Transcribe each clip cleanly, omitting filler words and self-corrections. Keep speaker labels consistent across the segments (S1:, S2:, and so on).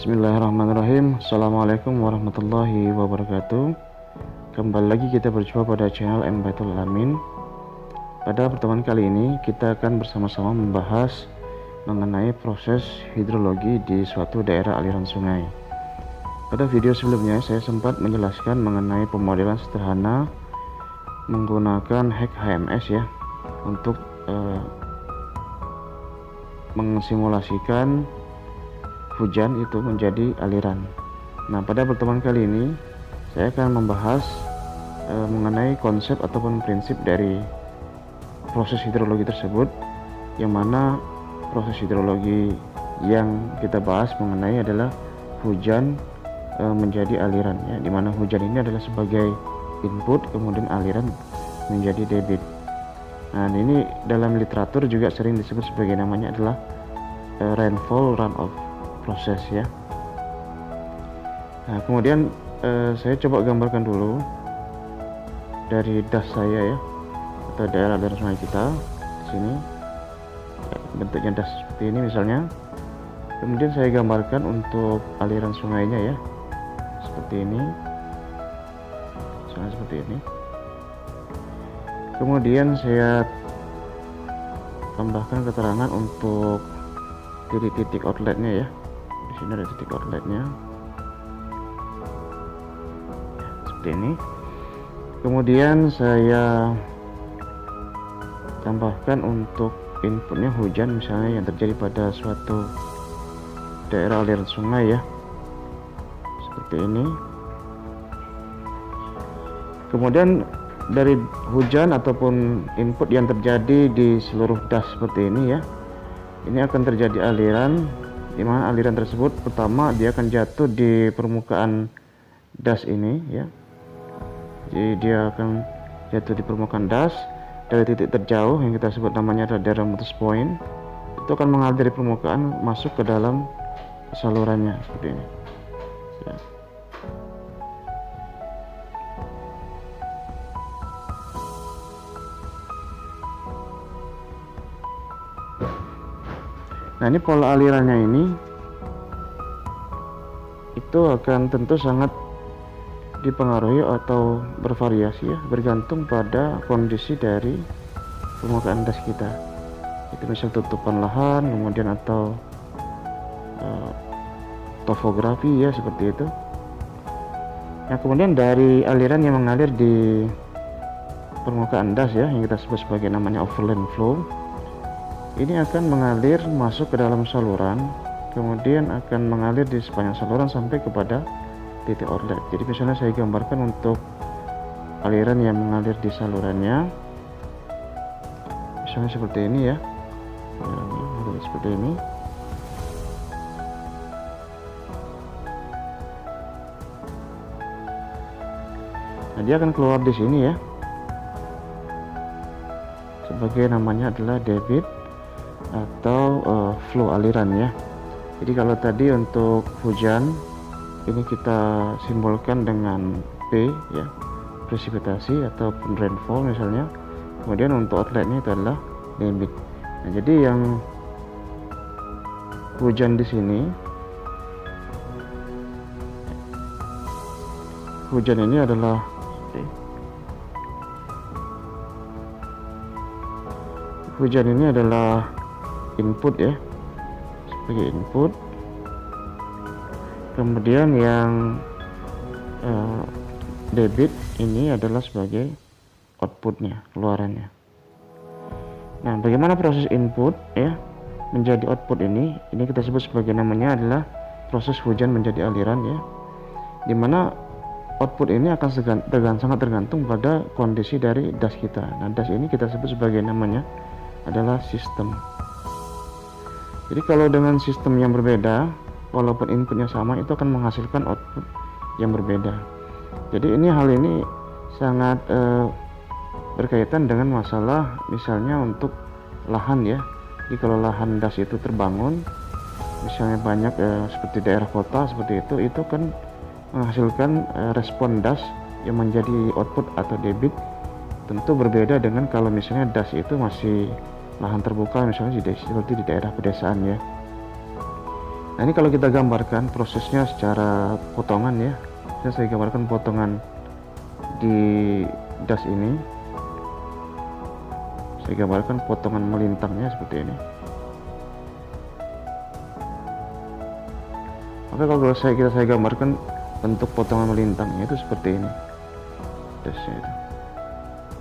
S1: Bismillahirrahmanirrahim. Assalamualaikum warahmatullahi wabarakatuh. Kembali lagi kita berjumpa pada channel M. Baitul Alamin. Pada pertemuan kali ini kita akan bersama-sama membahas mengenai proses hidrologi di suatu daerah aliran sungai. Pada video sebelumnya saya sempat menjelaskan mengenai pemodelan sederhana menggunakan hack HMS ya untuk mensimulasikan hujan itu menjadi aliran. Nah, pada pertemuan kali ini saya akan membahas mengenai konsep ataupun prinsip dari proses hidrologi tersebut, yang mana proses hidrologi yang kita bahas mengenai adalah hujan menjadi aliran ya, dimana hujan ini adalah sebagai input, kemudian aliran menjadi debit. Nah, ini dalam literatur juga sering disebut sebagai namanya adalah rainfall runoff proses ya. Nah, kemudian saya coba gambarkan dulu dari das saya ya, atau daerah aliran sungai kita di sini ya, bentuknya das seperti ini misalnya. Kemudian saya gambarkan untuk aliran sungainya ya, seperti ini, misalnya seperti ini. Kemudian saya tambahkan keterangan untuk titik-titik outletnya ya. Di sini ada titik outletnya seperti ini. Kemudian saya tambahkan untuk inputnya hujan misalnya yang terjadi pada suatu daerah aliran sungai ya, seperti ini. Kemudian dari hujan ataupun input yang terjadi di seluruh das seperti ini ya, ini akan terjadi aliran, di mana aliran tersebut pertama dia akan jatuh di permukaan das ini ya. Jadi dia akan jatuh di permukaan das dari titik terjauh yang kita sebut namanya adalah Deramotus point. Itu akan mengalir dari permukaan masuk ke dalam salurannya seperti ini ya. Nah, ini pola alirannya ini itu akan tentu sangat dipengaruhi atau bervariasi ya, bergantung pada kondisi dari permukaan das kita. Itu misal tutupan lahan, kemudian atau topografi ya, seperti itu. Nah, kemudian dari aliran yang mengalir di permukaan das ya, yang kita sebut sebagai namanya overland flow, ini akan mengalir masuk ke dalam saluran, kemudian akan mengalir di sepanjang saluran sampai kepada titik outlet. Jadi misalnya saya gambarkan untuk aliran yang mengalir di salurannya, misalnya seperti ini ya, seperti ini. Nah, dia akan keluar di sini ya, sebagai namanya adalah debit atau flow aliran ya. Jadi kalau tadi untuk hujan ini kita simbolkan dengan P ya, presipitasi ataupun rainfall misalnya. Kemudian untuk outletnya itu adalah debit. Nah, jadi yang hujan di sini, hujan ini adalah input ya, sebagai input. Kemudian yang debit ini adalah sebagai outputnya, keluarannya. Nah, bagaimana proses input ya menjadi output ini kita sebut sebagai namanya adalah proses hujan menjadi aliran ya, dimana output ini akan sangat tergantung pada kondisi dari das kita. Nah, das ini kita sebut sebagai namanya adalah sistem. Jadi kalau dengan sistem yang berbeda, walaupun inputnya sama, itu akan menghasilkan output yang berbeda. Jadi hal ini sangat berkaitan dengan masalah misalnya untuk lahan ya. Jadi kalau lahan das itu terbangun, misalnya banyak seperti daerah kota seperti itu kan menghasilkan respon das yang menjadi output atau debit. Tentu berbeda dengan kalau misalnya das itu masih lahan terbuka, misalnya seperti di daerah pedesaan ya. Nah, ini kalau kita gambarkan prosesnya secara potongan ya. Saya gambarkan potongan di das ini. Saya gambarkan potongan melintangnya seperti ini. Maka kalau saya gambarkan bentuk potongan melintangnya itu seperti ini. Dasnya itu.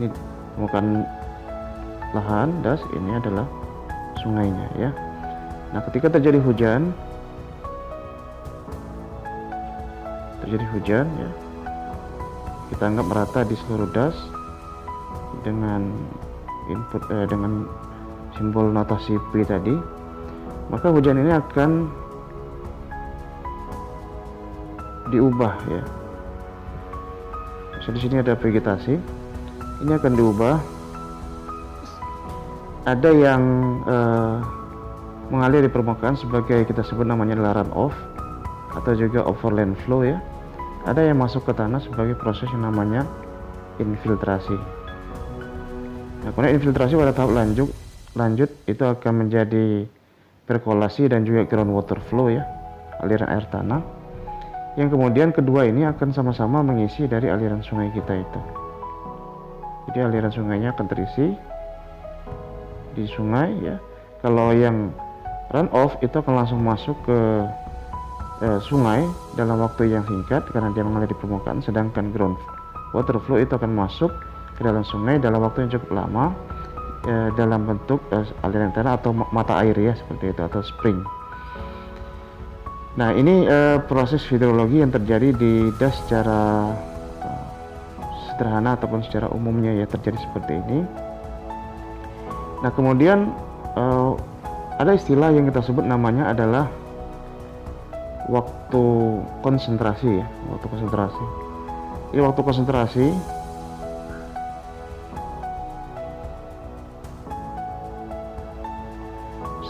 S1: Ini permukaan lahan das, ini adalah sungainya ya. Nah, ketika terjadi hujan ya, kita anggap merata di seluruh das dengan input dengan simbol notasi P tadi, maka hujan ini akan diubah ya. Di sini ada vegetasi, ini akan diubah. Ada yang mengalir di permukaan sebagai kita sebut namanya run off atau juga overland flow ya. Ada yang masuk ke tanah sebagai proses yang namanya infiltrasi. Nah, kemudian infiltrasi pada tahap lanjut itu akan menjadi perkolasi dan juga groundwater flow ya, aliran air tanah. Yang kemudian kedua ini akan sama-sama mengisi dari aliran sungai kita itu. Jadi aliran sungainya akan terisi di sungai ya. Kalau yang run off itu akan langsung masuk ke sungai dalam waktu yang singkat karena dia mengalir di permukaan, sedangkan ground water flow itu akan masuk ke dalam sungai dalam waktu yang cukup lama dalam bentuk aliran tanah atau mata air ya, seperti itu, atau spring. Nah, ini proses hidrologi yang terjadi di das secara sederhana ataupun secara umumnya ya, terjadi seperti ini. Nah, kemudian ada istilah yang kita sebut namanya adalah waktu konsentrasi ya, waktu konsentrasi. Ini waktu konsentrasi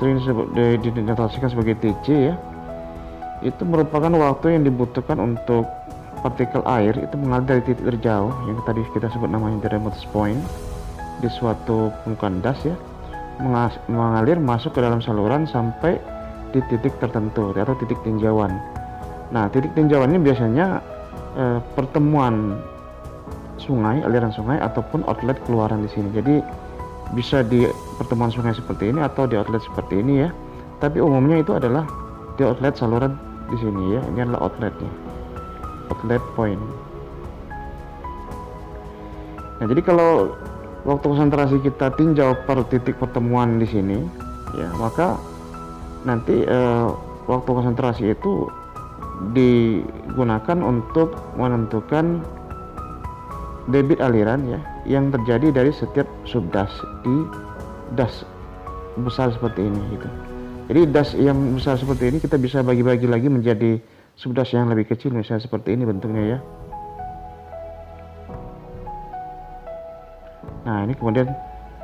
S1: sering dinotasikan sebagai TC ya. Itu merupakan waktu yang dibutuhkan untuk partikel air itu mengalir dari titik terjauh yang tadi kita sebut namanya the remotest point di suatu permukaan das ya, mengalir masuk ke dalam saluran sampai di titik tertentu atau titik tinjauan. Nah, titik tinjauan ini biasanya pertemuan sungai, aliran sungai ataupun outlet keluaran di sini. Jadi bisa di pertemuan sungai seperti ini atau di outlet seperti ini ya. Tapi umumnya itu adalah di outlet saluran di sini ya. Ini adalah outletnya, outlet point. Nah, jadi kalau waktu konsentrasi kita tinjau per titik pertemuan di sini ya, maka nanti waktu konsentrasi itu digunakan untuk menentukan debit aliran ya yang terjadi dari setiap subdas di das besar seperti ini gitu. Jadi das yang besar seperti ini kita bisa bagi-bagi lagi menjadi subdas yang lebih kecil, misalnya seperti ini bentuknya ya. Nah, ini kemudian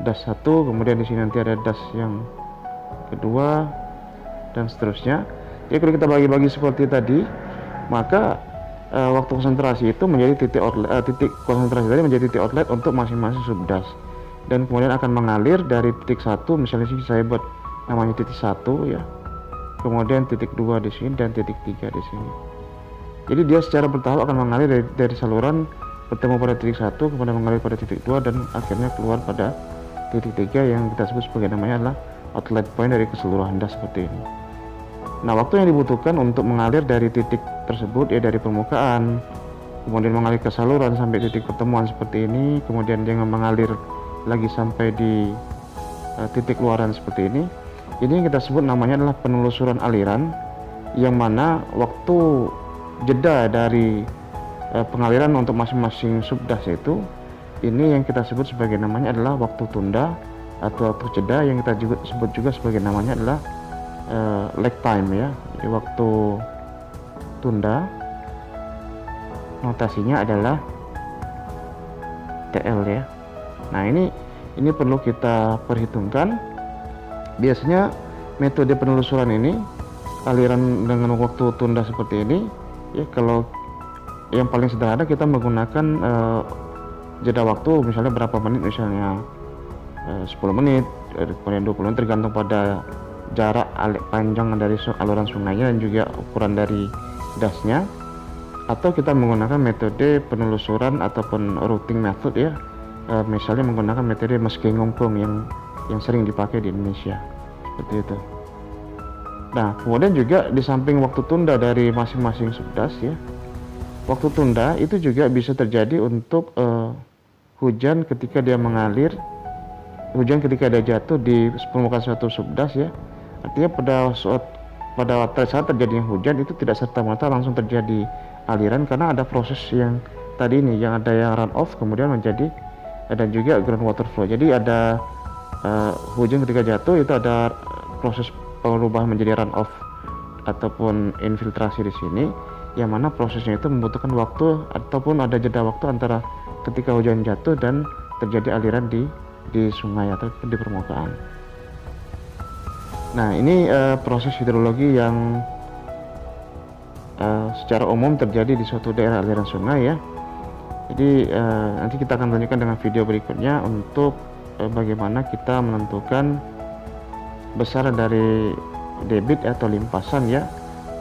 S1: das 1, kemudian di sini nanti ada das yang kedua dan seterusnya. Jadi kalau kita bagi-bagi seperti tadi, maka waktu konsentrasi itu menjadi titik konsentrasi tadi menjadi titik outlet untuk masing-masing subdas, dan kemudian akan mengalir dari titik 1, misalnya sini saya buat namanya titik 1 ya, kemudian titik 2 di sini dan titik 3 di sini. Jadi dia secara bertahap akan mengalir dari saluran bertemu pada titik 1, kemudian mengalir pada titik 2 dan akhirnya keluar pada titik 3 yang kita sebut sebagai namanya adalah outlet point dari keseluruhan das seperti ini. Nah, waktu yang dibutuhkan untuk mengalir dari titik tersebut ya, dari permukaan kemudian mengalir ke saluran sampai titik pertemuan seperti ini, kemudian dia mengalir lagi sampai di titik keluaran seperti ini. Ini yang kita sebut namanya adalah penelusuran aliran, yang mana waktu jeda dari pengaliran untuk masing-masing subdas itu, ini yang kita sebut sebagai namanya adalah waktu tunda atau waktu jeda, yang kita juga sebut juga sebagai namanya adalah lag time ya. Jadi waktu tunda notasinya adalah TL ya. Nah, ini perlu kita perhitungkan. Biasanya metode penelusuran ini, aliran dengan waktu tunda seperti ini ya, kalau yang paling sederhana kita menggunakan jeda waktu misalnya berapa menit, misalnya 10 menit kemudian 20 menit, tergantung pada jarak panjang dari aluran sungainya dan juga ukuran dari dasnya, atau kita menggunakan metode penelusuran ataupun routing method ya, misalnya menggunakan metode Muskengongkong yang sering dipakai di Indonesia seperti itu. Nah, kemudian juga di samping waktu tunda dari masing-masing subdas ya, waktu tunda itu juga bisa terjadi untuk hujan ketika dia mengalir, hujan ketika dia jatuh di permukaan suatu subdas ya. Artinya pada saat terjadinya hujan itu tidak serta-merta langsung terjadi aliran, karena ada proses yang tadi ini, yang ada yang run off kemudian menjadi dan juga groundwater flow. Jadi ada hujan ketika jatuh itu ada proses perubahan menjadi run off ataupun infiltrasi di sini, yang mana prosesnya itu membutuhkan waktu ataupun ada jeda waktu antara ketika hujan jatuh dan terjadi aliran di sungai atau di permukaan. Nah, ini proses hidrologi yang secara umum terjadi di suatu daerah aliran sungai ya. Jadi nanti kita akan lanjutkan dengan video berikutnya untuk bagaimana kita menentukan besaran dari debit atau limpasan ya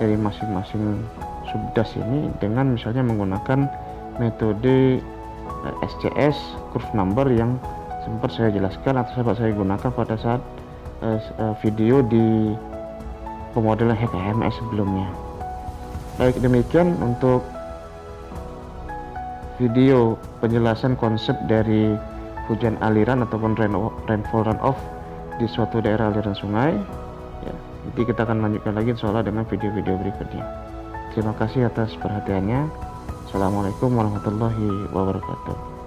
S1: dari masing-masing subdas ini dengan misalnya menggunakan metode SCS curve number yang sempat saya jelaskan atau sempat saya gunakan pada saat video di pemodelan HKMS sebelumnya. Baik, demikian untuk video penjelasan konsep dari hujan aliran ataupun rainfall runoff di suatu daerah aliran sungai ya. Nanti kita akan lanjutkan lagi insyaallah dengan video-video berikutnya. Terima kasih atas perhatiannya. Assalamualaikum warahmatullahi wabarakatuh.